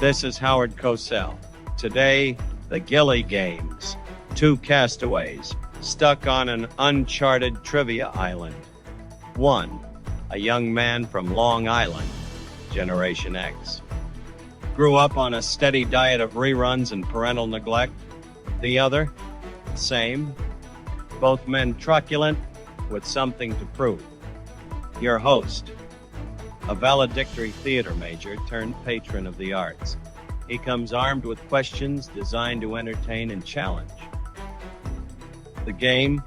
This is Howard Cosell. Today, the Gilli Games. Two castaways stuck on an uncharted trivia island. 1. A young man from Long Island, Generation X. Grew up on a steady diet of reruns and parental neglect. The other, same. Both men truculent with something to prove. Your host, a valedictory theater major turned patron of the arts. He comes armed with questions designed to entertain and challenge. The game,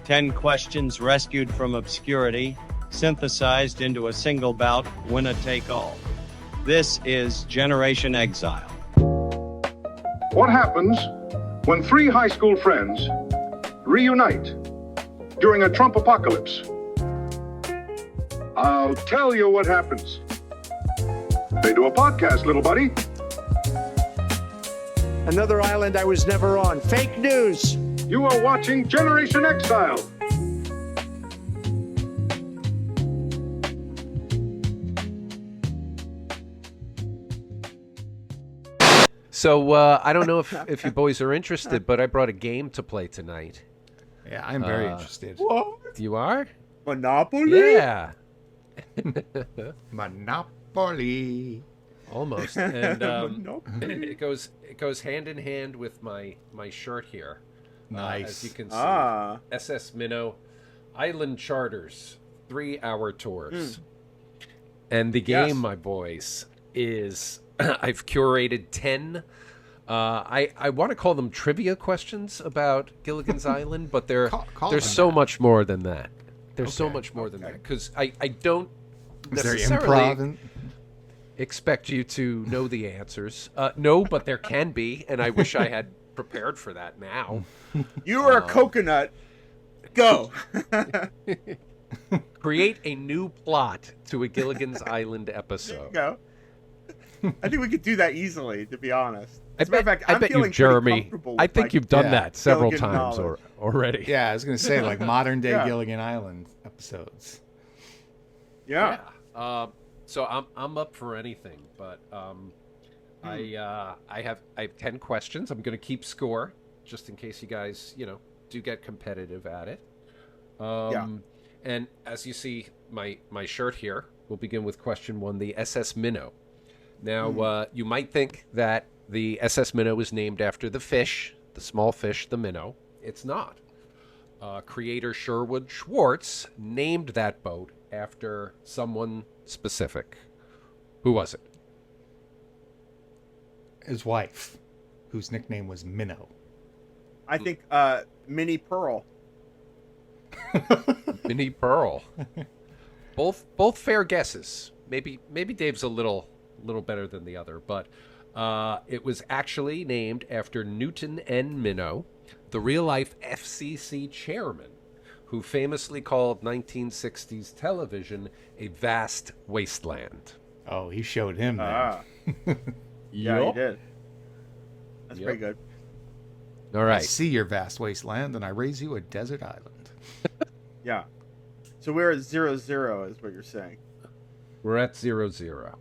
10 questions rescued from obscurity, synthesized into a single bout, winner-take-all. This is Generation Exile. What happens when three high school friends reunite during a Trump apocalypse? I'll tell you what happens. They do a podcast, little buddy. Another island I was never on. Fake news. You are watching Generation Exile. So I don't know if you boys are interested, but I brought a game to play tonight. Yeah, I'm very interested. What? You are? Monopoly? Yeah. Monopoly. Almost. And Monopoly. it goes hand in hand with my shirt here. Nice. As you can see, SS Minnow, Island Charters, 3-hour tours. And the game, my boys, is I've curated 10. I want to call them trivia questions about Gilligan's Island, but there's so much more than that. There's so much more than that because I don't necessarily expect you to know the answers. No, but there can be, and I wish I had prepared for that now. You are a coconut. Go. Create a new plot to a Gilligan's Island episode. Go. I think we could do that easily, to be honest. I bet you, Jeremy. I think you've done that several times already. Yeah, I was going to say, like, modern-day Gilligan Island episodes. Yeah. So I'm up for anything, but I have 10 questions. I'm going to keep score just in case you guys, do get competitive at it. And as you see, my shirt here, we'll begin with question 1, the SS Minnow. Now, you might think that the SS Minnow is named after the fish, the small fish, the minnow. It's not. Creator Sherwood Schwartz named that boat after someone specific. Who was it? His wife, whose nickname was Minnow. I think Minnie Pearl. Minnie Pearl. Both fair guesses. Maybe Dave's a little better than the other, but it was actually named after Newton N. Minnow, the real-life FCC chairman, who famously called 1960s television a vast wasteland. Oh, he showed him that. Yeah, he did. That's pretty good. All right. I see your vast wasteland, and I raise you a desert island. Yeah. So we're at 0-0 is what you're saying. We're at 0-0.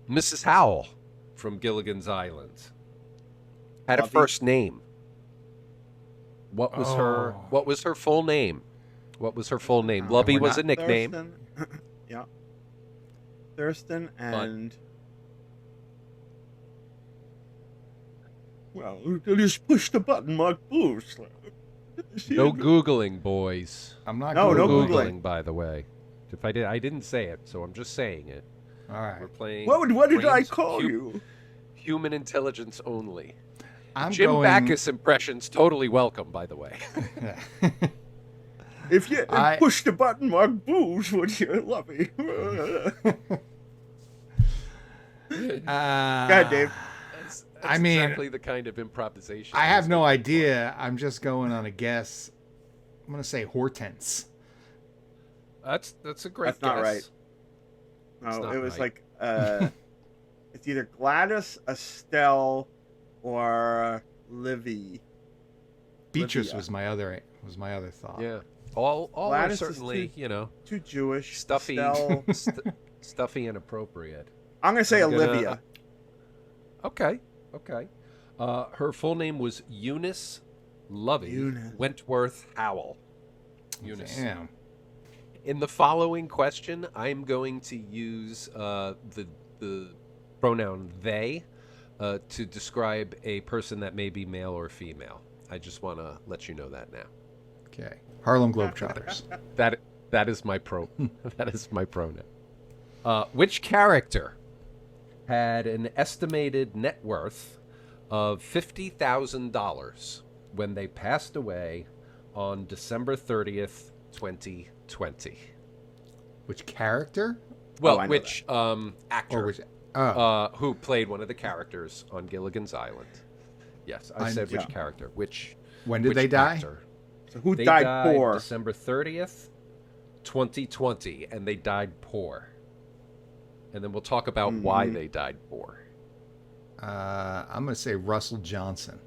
Mrs. Howell from Gilligan's Island had a first name. What was her full name? What was her full name? Lovey was a nickname. Thurston. Yeah. Thurston and... Well, just push the button, Mark Bruce. No Googling, boys. I'm not No Googling, by the way. If I didn't say it, so I'm just saying it. All right. We're playing. What did I call you? Human intelligence only. I'm Jim going... Backus impressions totally welcome, by the way. If you push the button, Mark Bruce, would you love me? Go ahead, Dave. That's exactly the kind of improvisation. I have no idea. I'm just going on a guess. I'm going to say Hortense. That's a great guess. That's not right. No, it was right. It's either Gladys, Estelle, or Livy. Beatrice was my other thought. Yeah, all Gladys are certainly too Jewish, stuffy, Estelle... stuffy and appropriate. I'm gonna say Olivia. Okay. Her full name was Eunice Lovey Wentworth Howell. Eunice. Damn. In the following question, I'm going to use the pronoun they to describe a person that may be male or female. I just want to let you know that now. Okay. Harlem Globetrotters. That is my that is my pronoun. Which character had an estimated net worth of $50,000 when they passed away on December 30th, 2020? Which character? Well, I know which actor Or which? who played one of the characters on Gilligan's Island? Yes, I said which character. When did which they die? actor? So who They died poor? December 30th, 2020, and they died poor. And then we'll talk about why they died poor. I'm going to say Russell Johnson.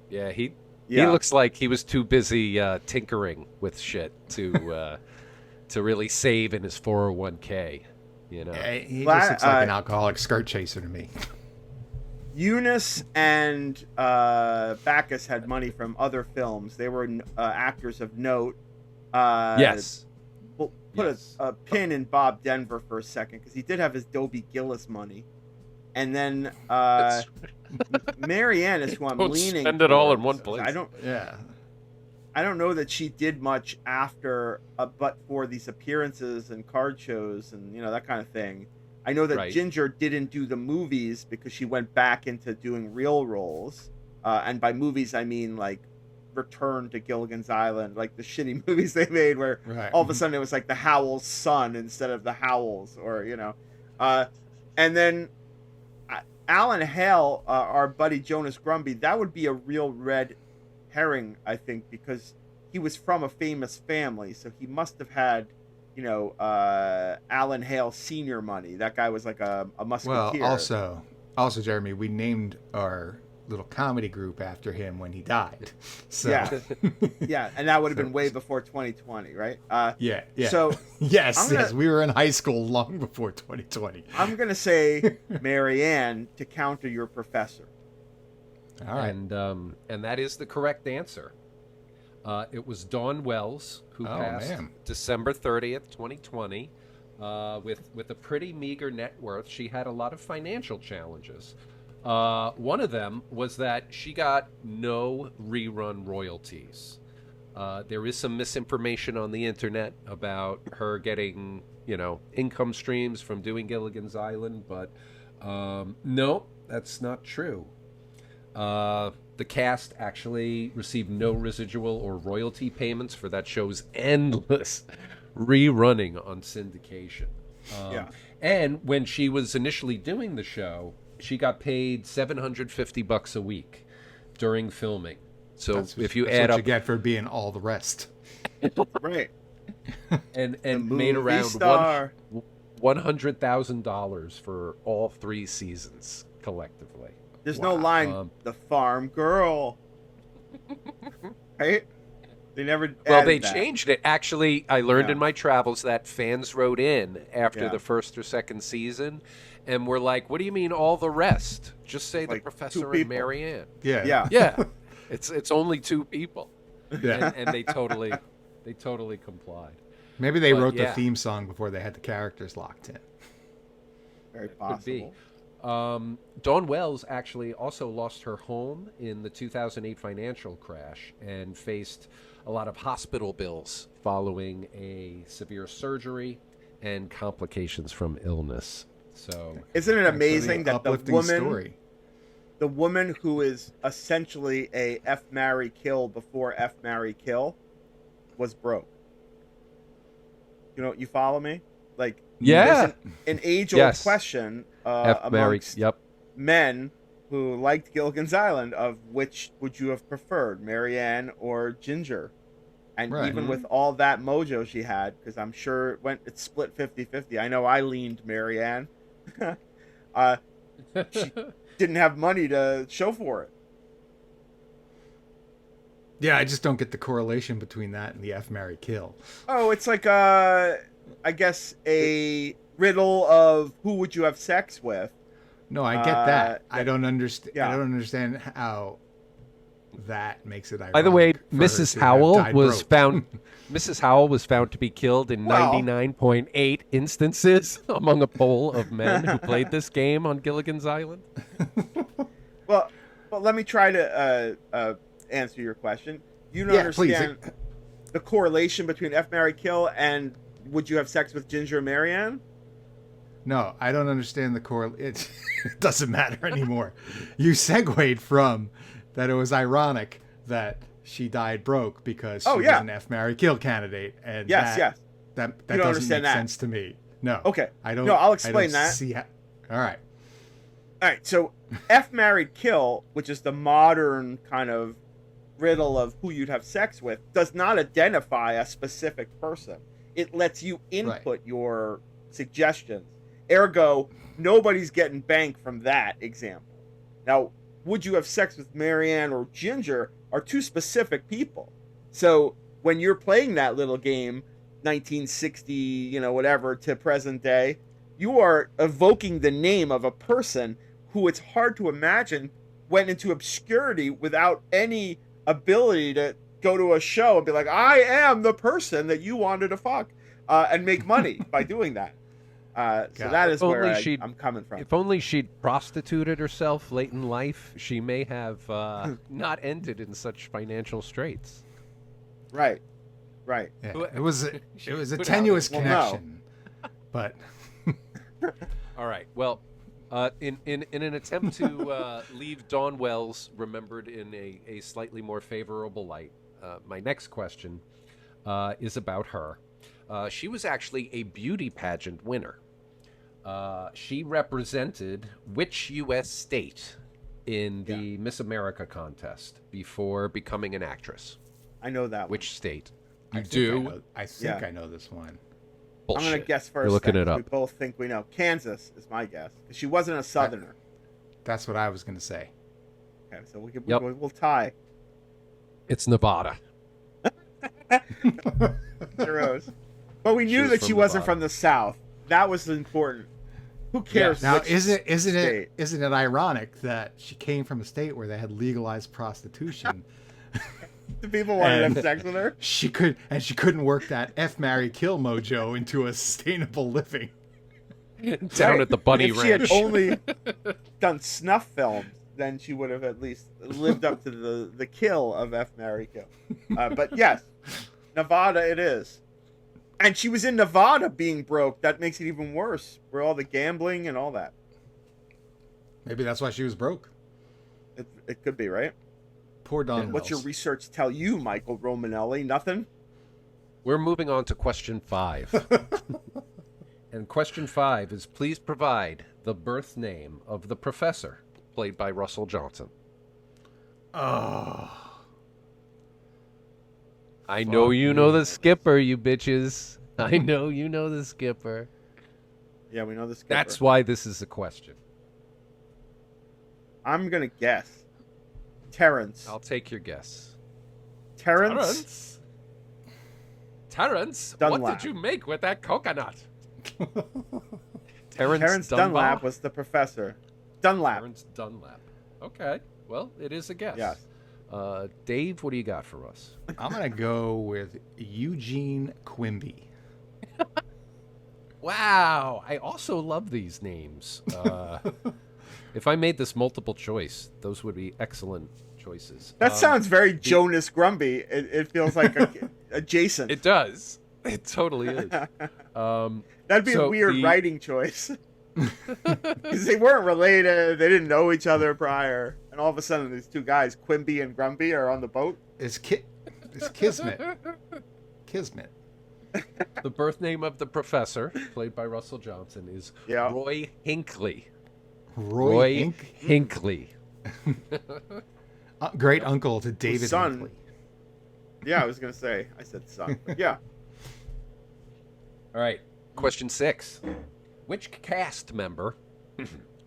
Yeah, he looks like he was too busy tinkering with shit to really save in his 401k. You know, He just looks like an alcoholic skirt chaser to me. Eunice and Bacchus had money from other films. They were actors of note. yes. We'll put a pin in Bob Denver for a second because he did have his Dobie Gillis money. And then Marianne is who I'm Don't leaning spend it all in towards. one place. I don't know that she did much after, but for these appearances and card shows and that kind of thing. I know that Ginger didn't do the movies because she went back into doing real roles, and by movies I mean like Return to Gilligan's Island, like the shitty movies they made where all of a sudden it was like the Howells' son instead of the Howells, or and then Alan Hale, our buddy Jonas Grumby, that would be a real red herring, I think, because he was from a famous family, so he must have had, Alan Hale Senior money. That guy was like a musketeer. Well, also, Jeremy, we named our little comedy group after him when he died. So yeah, and that would have been way before 2020, right? Yeah. So yes, we were in high school long before 2020. I'm gonna say Marianne to counter your professor. All right, and that is the correct answer. It was Dawn Wells who passed December 30th, 2020, with a pretty meager net worth. She had a lot of financial challenges. One of them was that she got no rerun royalties. There is some misinformation on the internet about her getting, income streams from doing Gilligan's Island, but no, that's not true. The cast actually received no residual or royalty payments for that show's endless rerunning on syndication. And when she was initially doing the show, she got paid $750 a week during filming. So if you add what up, you get for being all the rest, right? and made around $100,000 for all 3 seasons collectively. There's no line. The farm girl, right? They never. Well, they changed it. Actually, I learned in my travels that fans wrote in after the first or second season, and were like, "What do you mean all the rest? Just say the professor and Marianne." Yeah. It's only 2 people. Yeah, and they totally complied. Maybe they wrote the theme song before they had the characters locked in. Very possible. Could be. Dawn Wells actually also lost her home in the 2008 financial crash and faced a lot of hospital bills following a severe surgery and complications from illness. So isn't it amazing that the woman who is essentially a F, marry, kill before F, marry, kill was broke? You follow me? Like, an age-old question amongst men who liked Gilligan's Island of which would you have preferred, Marianne or Ginger? And even with all that mojo she had, because I'm sure it split 50-50. I know I leaned Marianne. She didn't have money to show for it. Yeah, I just don't get the correlation between that and the F, marry, kill. Oh, it's like I guess a riddle of who would you have sex with. No, I get that. I yeah. don't understand. Yeah. I don't understand how that makes it ironic. By the way, for her Mrs. to have Howell died was broke. found. Mrs. Howell was found to be killed in Well- 99.8 instances among a poll of men who played this game on Gilligan's Island. Well, let me try to answer your question. You don't Yeah, please. understand the correlation between F, Marry, Kill and would you have sex with Ginger and Marianne? No, I don't understand the it doesn't matter anymore. You segued from that it was ironic that she died broke because she was an F, Marry, Kill candidate, and yes. that don't doesn't understand make that. sense to me. No. Okay. I don't. No, I'll I explain don't that. See how, all right. All right, so F married kill, which is the modern kind of riddle of who you'd have sex with, does not identify a specific person. It lets you input your suggestions. Ergo, nobody's getting bank from that example. Now, would you have sex with Marianne or Ginger are two specific people. So when you're playing that little game, 1960, whatever, to present day, you are evoking the name of a person who it's hard to imagine went into obscurity without any ability to go to a show and be like, I am the person that you wanted to fuck, and make money by doing that. So that is where I'm coming from. If only she'd prostituted herself late in life, she may have not ended in such financial straits. Right. Yeah, it was a tenuous connection, but all right. Well, in an attempt to leave Dawn Wells remembered in a slightly more favorable light, my next question is about her. She was actually a beauty pageant winner. She represented which U.S. state in the Miss America contest before becoming an actress? I know that one. Which state? I think I know this one. Bullshit. I'm going to guess first. You're looking it up. We both think we know. Kansas is my guess. She wasn't a Southerner. That's what I was going to say. Okay, so we'll tie. It's Nevada. Rose. But we knew that she wasn't from the South. That was important. Who cares? Now, which isn't state? it ironic that she came from a state where they had legalized prostitution? The people wanted to have sex with her. She couldn't work that F, marry, kill mojo into a sustainable living. Down at the Bunny if Ranch. She had only done snuff films, then she would have at least lived up to the kill of F, marry, kill. But yes, Nevada it is. And she was in Nevada being broke. That makes it even worse. For all the gambling and all that. Maybe that's why she was broke. It could be, right? Poor Don. What's your research tell you, Michael Romanelli? Nothing? We're moving on to question 5. And question 5 is, please provide the birth name of the professor, played by Russell Johnson. Oh. I know you know the skipper, you bitches. I know you know the skipper. Yeah, we know the skipper. That's why this is a question. I'm going to guess. Terrence. I'll take your guess. Terrence? Terrence? Dunlap. What did you make with that coconut? Terrence Dunlap was the professor. Dunlap. Terrence Dunlap. Okay. Well, it is a guess. Yes. Dave, what do you got for us? I'm going to go with Eugene Quimby. Wow. I also love these names. If I made this multiple choice, those would be excellent choices. That sounds very Jonas Grumby. It feels like adjacent. It does. It totally is. That'd be a weird writing choice. Because they weren't related. They didn't know each other prior. And all of a sudden, these two guys, Quimby and Grumby, are on the boat. It's Kismet. Kismet. The birth name of the professor, played by Russell Johnson, is Roy Hinckley. Roy Hinckley. Great uncle to David Hinckley. Yeah, I was going to say. I said son. Yeah. All right. Question 6. Which cast member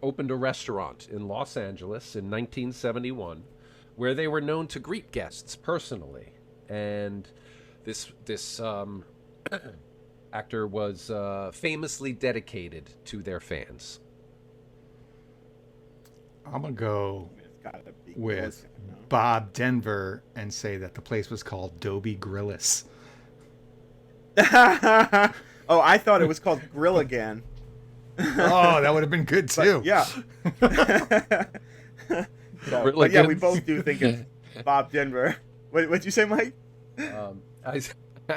opened a restaurant in Los Angeles in 1971 where they were known to greet guests personally? And this actor was famously dedicated to their fans? I'm going to go It's gotta be with Gilligan, Bob Denver and say that the place was called Dobie Grillis. Oh, I thought it was called Gilligan. Oh, that would have been good too. But, yeah. But yeah, we both do think it's Bob Denver. What'd you say, Mike? I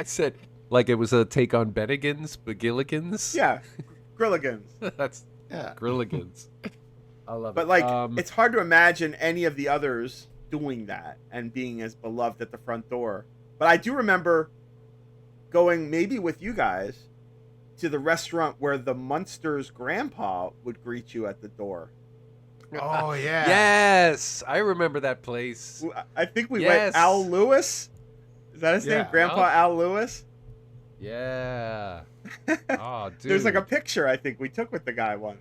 said like it was a take on Bennigan's, but Gilligan's. Yeah, Gilligans. That's Gilligan's. I love it. But like, it's hard to imagine any of the others doing that and being as beloved at the front door. But I do remember going, maybe with you guys, to the restaurant where the Munsters' grandpa would greet you at the door. Oh, yeah. Yes, I remember that place. I think we went Al Lewis. Is that his name? Grandpa Al Lewis? Yeah. Oh, dude. There's like a picture I think we took with the guy once.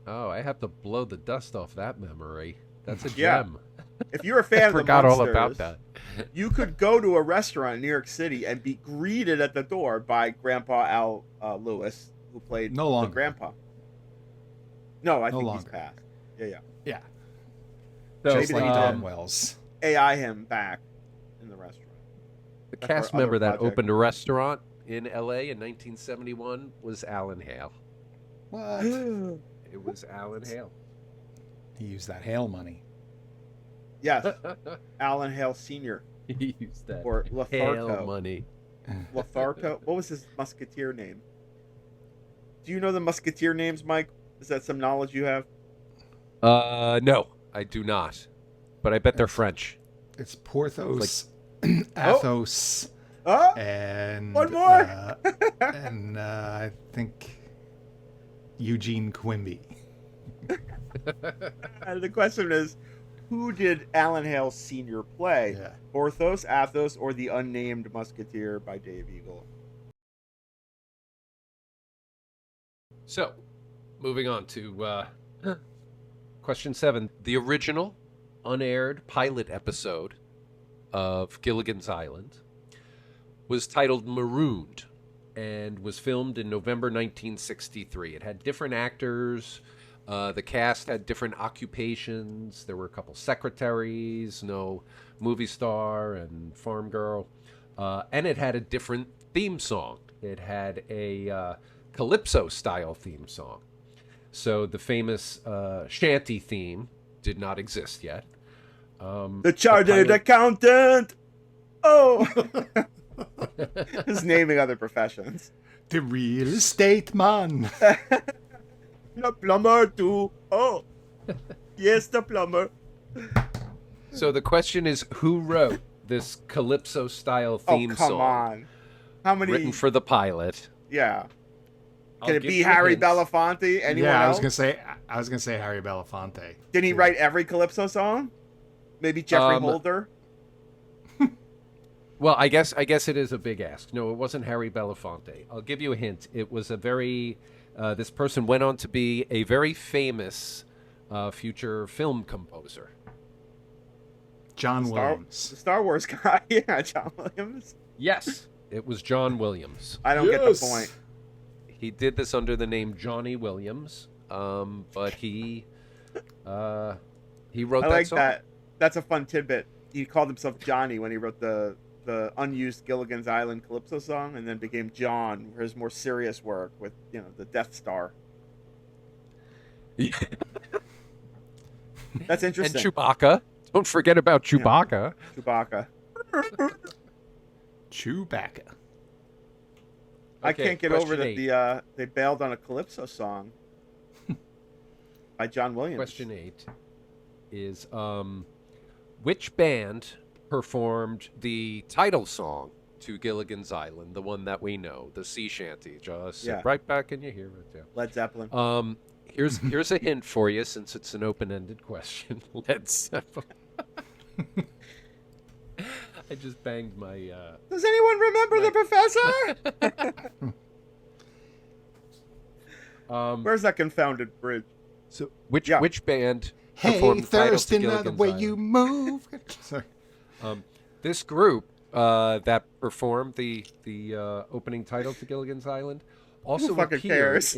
Oh, I have to blow the dust off that memory. That's a Yeah. gem. If you're a fan of the forgot Munsters, all about that. you could go to a restaurant in New York City and be greeted at the door by Grandpa Al Lewis, who played the grandpa. No, I think he's passed. Yeah. So, just like Don Wells. AI him back in the restaurant. The That's cast our other member that project. opened a restaurant in L.A. in 1971 was Alan Hale. What? It was Alan Hale. He used that Hale money. Yes, Alan Hale Sr. He used that Or Hale Lotharco. money. Lotharco. What was his musketeer name? Do you know the musketeer names, Mike? Is that some knowledge you have? No, I do not. But I bet they're French. It's Porthos, Athos, and one more. and I think Eugene Quimby. And the question is, who did Alan Hale Sr. play? Yeah. Porthos, Athos, or the unnamed musketeer by Dave Eagle? So, moving on to question 7. The original unaired pilot episode of Gilligan's Island was titled Marooned and was filmed in November 1963. It had different actors. The cast had different occupations. There were a couple secretaries, no movie star and farm girl. And it had a different theme song. It had a Calypso-style theme song. So the famous shanty theme did not exist yet. The chartered accountant! Oh! Just naming other professions. The real estate man. The plumber too. Oh, yes, the plumber. So the question is, who wrote this Calypso-style theme song? Oh, come on. How many? Written for the pilot. Yeah. I'll Can it give be you Harry hints. Belafonte? Anyone Yeah, else? I was gonna say Harry Belafonte. Did he write every Calypso song? Maybe Jeffrey Holder? Well, I guess it is a big ask. No, it wasn't Harry Belafonte. I'll give you a hint. It was a very... this person went on to be a very famous future film composer. John Williams. The Star Wars guy. Yeah, John Williams. Yes, it was John Williams. I don't get the point. He did this under the name Johnny Williams, but he wrote I that like song. that. That's a fun tidbit. He called himself Johnny when he wrote the unused Gilligan's Island Calypso song, and then became John for his more serious work with, the Death Star. That's interesting. And Chewbacca. Don't forget about Chewbacca. Chewbacca. Chewbacca. I can't get over that 8. they bailed on a Calypso song by John Williams. Question 8 is which band performed the title song to Gilligan's Island, the one that we know, the sea shanty? Just sit right back and you hear it. Yeah. Led Zeppelin. Here's a hint for you, since it's an open-ended question. Led Zeppelin. I just banged my... Does anyone remember the professor? Where's that confounded bridge? So which band Hey, performed the title to Thurston, the Gilligan's way Island? you move. Sorry. This group that performed the opening title to Gilligan's Island also Who fucking appeared cares?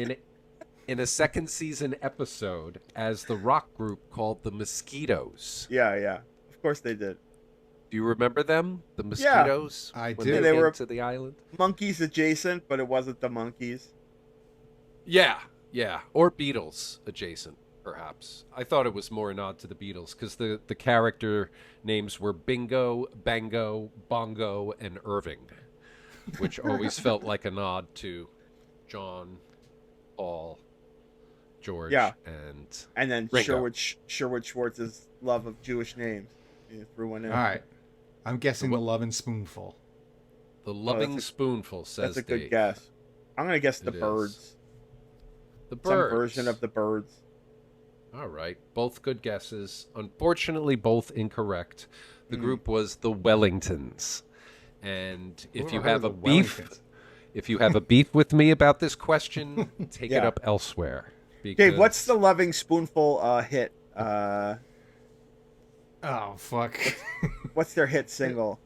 in a second season episode as the rock group called the Mosquitoes. Yeah. Of course they did. Do you remember them? The Mosquitoes? I when do. They were came to the island? Monkeys adjacent, but it wasn't the Monkeys. Yeah. Or Beatles adjacent, perhaps. I thought it was more a nod to the Beatles because the character names were Bingo, Bango, Bongo, and Irving, which always felt like a nod to John, Paul, George, and then Ringo. Sherwood Schwartz's love of Jewish names. He threw one in. All right. I'm guessing the Lovin' Spoonful. The Loving Spoonful, says That's a good Dave. guess. I'm going to guess the It is. Birds. The Some Birds. version of the Birds. All right. Both good guesses. Unfortunately, both incorrect. The group was the Wellingtons. And if you have a beef... If you have a beef with me about this question, take it up elsewhere. Dave, what's the Loving Spoonful hit? Oh, fuck. What's their hit single?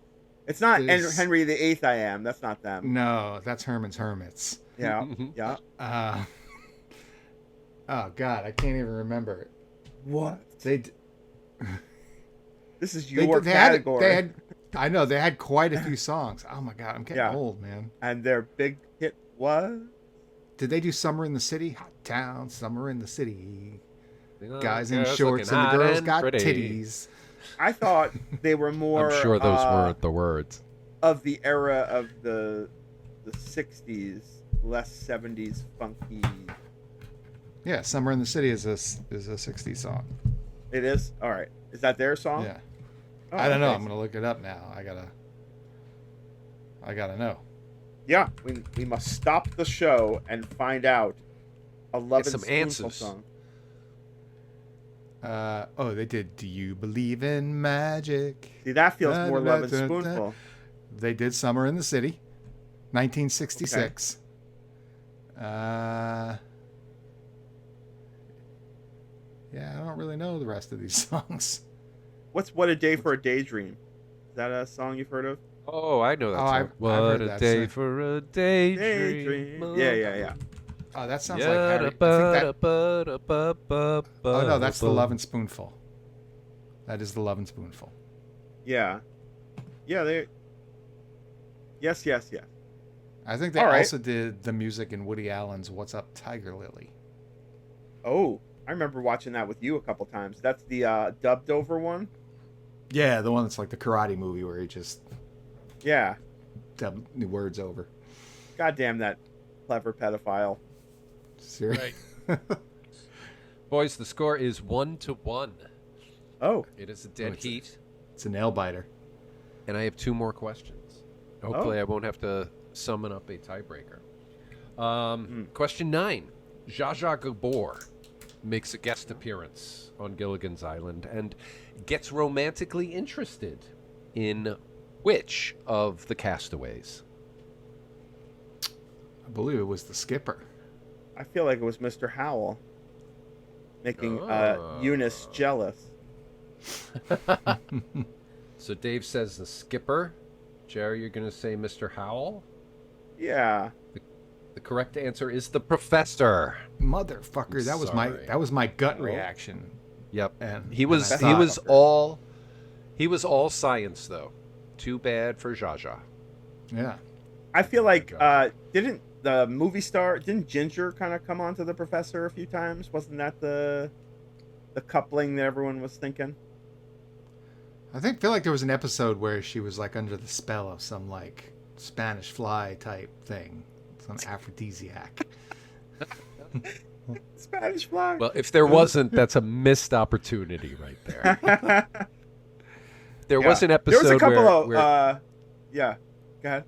It's not Henry VIII I Am. That's not them. No, that's Herman's Hermits. Yeah. Oh, God, I can't even remember it. What? This is your category. I know, they had quite a few songs. Oh, my God, I'm getting old, man. And their big hit was? Did they do Summer in the City? Hot town, summer in the city. Guys in girls shorts looking and the hot girls and got pretty. titties. I thought they were more... I'm sure those weren't the words. Of the era of the 60s, less 70s funky. Yeah, Summer in the City is a 60s song. It is? All right. Is that their song? Yeah. Oh, I don't know. okay. I'm gonna look it up now. I gotta know. Yeah, we must stop the show and find out a Lovin' some Spoonful answers. song. They did Do You Believe in Magic? See, that feels more Lovin' Spoonful. They did Summer in the City, 1966. Yeah, I don't really know the rest of these songs. What's What a Day for a Daydream? Is that a song you've heard of? Oh, I know that song. I've What heard a that day song. for a daydream. Yeah. Oh, that sounds like Harry. I think that, Oh, no, that's the Lovin' Spoonful. That is the Lovin' Spoonful. Yeah, they... Yes. I think they also did the music in Woody Allen's What's Up, Tiger Lily. Oh, I remember watching that with you a couple times. That's the dubbed over one? Yeah, the one that's like the karate movie where he just dubbed new words over. Goddamn that clever pedophile. Seriously. Right. Boys, the score is 1-1. Oh. It is a dead heat. It's a nail biter. And I have 2 more questions. Hopefully I won't have to summon up a tiebreaker. Question 9. Zsa Zsa Gabor makes a guest appearance on Gilligan's Island and gets romantically interested in which of the castaways? I believe it was the skipper. I feel like it was Mr. Howell making Eunice jealous. So Dave says the skipper. Jerry, you're going to say Mr. Howell? Yeah. The correct answer is the professor. Motherfucker, that was my gut reaction. Yep. And he was all science though. Too bad for Zsa Zsa. Yeah. I feel like didn't Ginger kind of come onto the professor a few times? Wasn't that the coupling that everyone was thinking? I feel like there was an episode where she was like under the spell of some like Spanish fly type thing, some aphrodisiac. Spanish fly. Well, if there wasn't, that's a missed opportunity right there. There was an episode there was a couple where go ahead.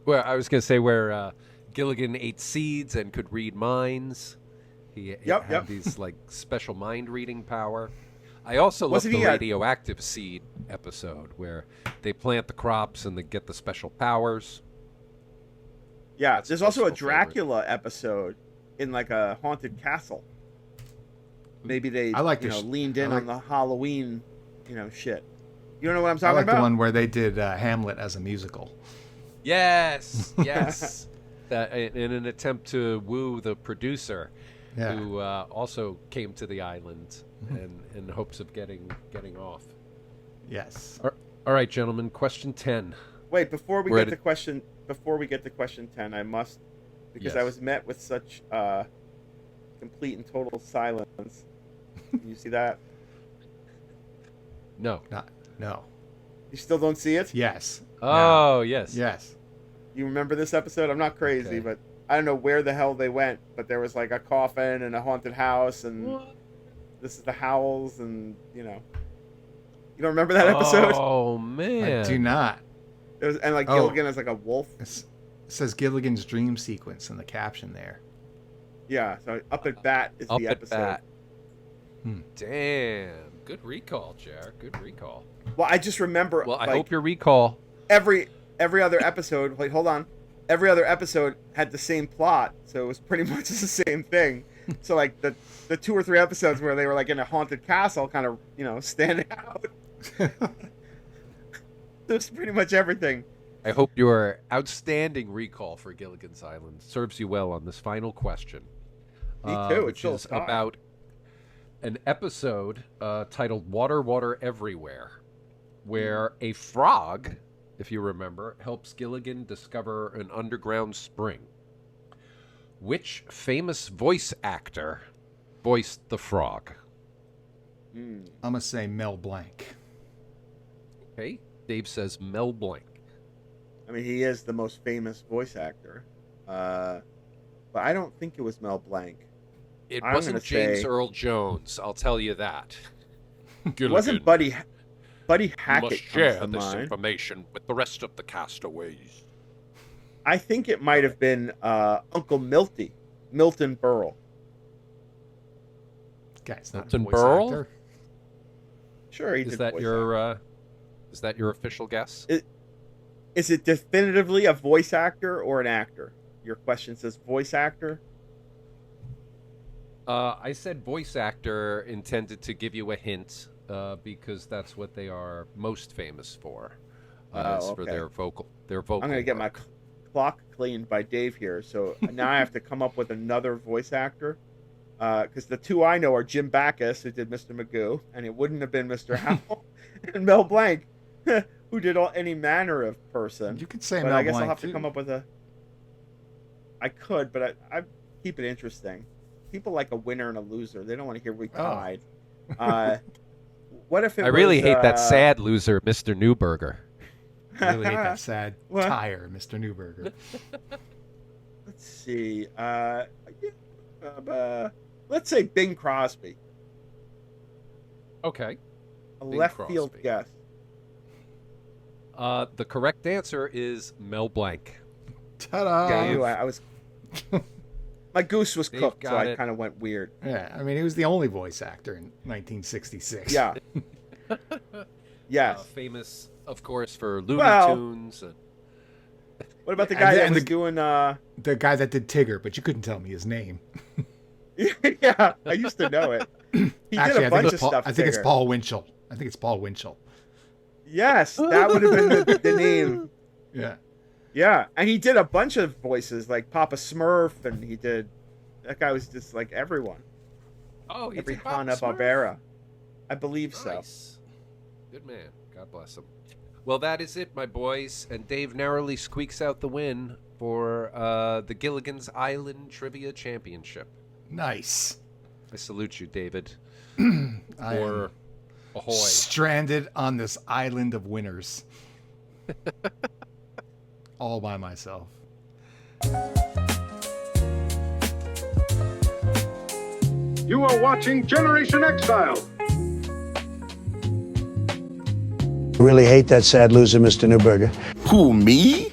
Well, I was going to say where Gilligan ate seeds and could read minds. He had these like special mind reading power. I also love the radioactive seed episode where they plant the crops and they get the special powers. Yeah, there's also a Dracula episode in like a haunted castle. Maybe they leaned in on the Halloween, shit. You don't know what I'm I talking like about? the one where they did Hamlet as a musical. Yes, yes. That in an attempt to woo the producer, who also came to the island in hopes of getting off. Yes. All right, gentlemen. Question 10. Wait, before we get to question 10, I must, because I was met with such complete and total silence. Can you see that? No. No. You still don't see it? Yes. Oh, yes. Yes. You remember this episode? I'm not crazy, but I don't know where the hell they went, but there was like a coffin and a haunted house, and this is the Howls, and you know. You don't remember that episode? Oh, man. I do not. It was, and like Gilligan is like a wolf. It says Gilligan's dream sequence in the caption there. Yeah, so Up at Bat is the episode. Bat. Damn. Good recall, Jer. Good recall. Well, I just remember. Well, I hope your recall. Every other episode. Wait, hold on. Every other episode had the same plot, so it was pretty much the same thing. So like the 2 or 3 episodes where they were like in a haunted castle, kind of standing out. There's pretty much everything. I hope your outstanding recall for Gilligan's Island serves you well on this final question. Me too. Which is about an episode titled Water, Water Everywhere, where a frog, if you remember, helps Gilligan discover an underground spring. Which famous voice actor voiced the frog? I'm going to say Mel Blanc. Okay. Dave says Mel Blanc. I mean, he is the most famous voice actor. But I don't think it was Mel Blanc. It wasn't James Earl Jones, I'll tell you that. It wasn't Buddy Hackett. Must share this information with the rest of the castaways. I think it might have been Uncle Milton Berle. Guy's not Milton Berle? Sure, he did. Is that your official guess? Is it definitively a voice actor or an actor? Your question says voice actor. I said voice actor intended to give you a hint because that's what they are most famous for. For their vocal. I'm going to get my clock cleaned by Dave here. So now I have to come up with another voice actor. Because the 2 I know are Jim Backus, who did Mr. Magoo, and it wouldn't have been Mr. Howell, and Mel Blanc, who did any manner of person. You could say but Mel I guess Blanc I'll have too. to come up with a... I could, but I keep it interesting. People like a winner and a loser. They don't want to hear we tied. What if it I really was, hate that sad loser, Mr. Newberger. I really hate that sad tire, Mr. Newberger. Let's see. Let's say Bing Crosby. Okay. A left field guess. The correct answer is Mel Blanc. Ta-da! Yeah, I knew I was... My goose was cooked, so I kind of went weird. Yeah, I mean, he was the only voice actor in 1966. Yeah. Yes. Famous, of course, for Looney Tunes. What about the guy that was doing... The guy that did Tigger, but you couldn't tell me his name. Yeah, I used to know it. He did a bunch of stuff. I think it's Paul Winchell. Yes, that would have been the name. Yeah. Yeah, and he did a bunch of voices, like Papa Smurf, and he did... That guy was just like everyone. Oh, he every did Papa Hanna-Barbera. I believe nice. So. Good man. God bless him. Well, that is it, my boys. And Dave narrowly squeaks out the win for the Gilligan's Island Trivia Championship. Nice. I salute you, David. Or ahoy. Stranded on this island of winners. All by myself. You are watching Generation Exile. I really hate that sad loser, Mr. Newberger. Who, me?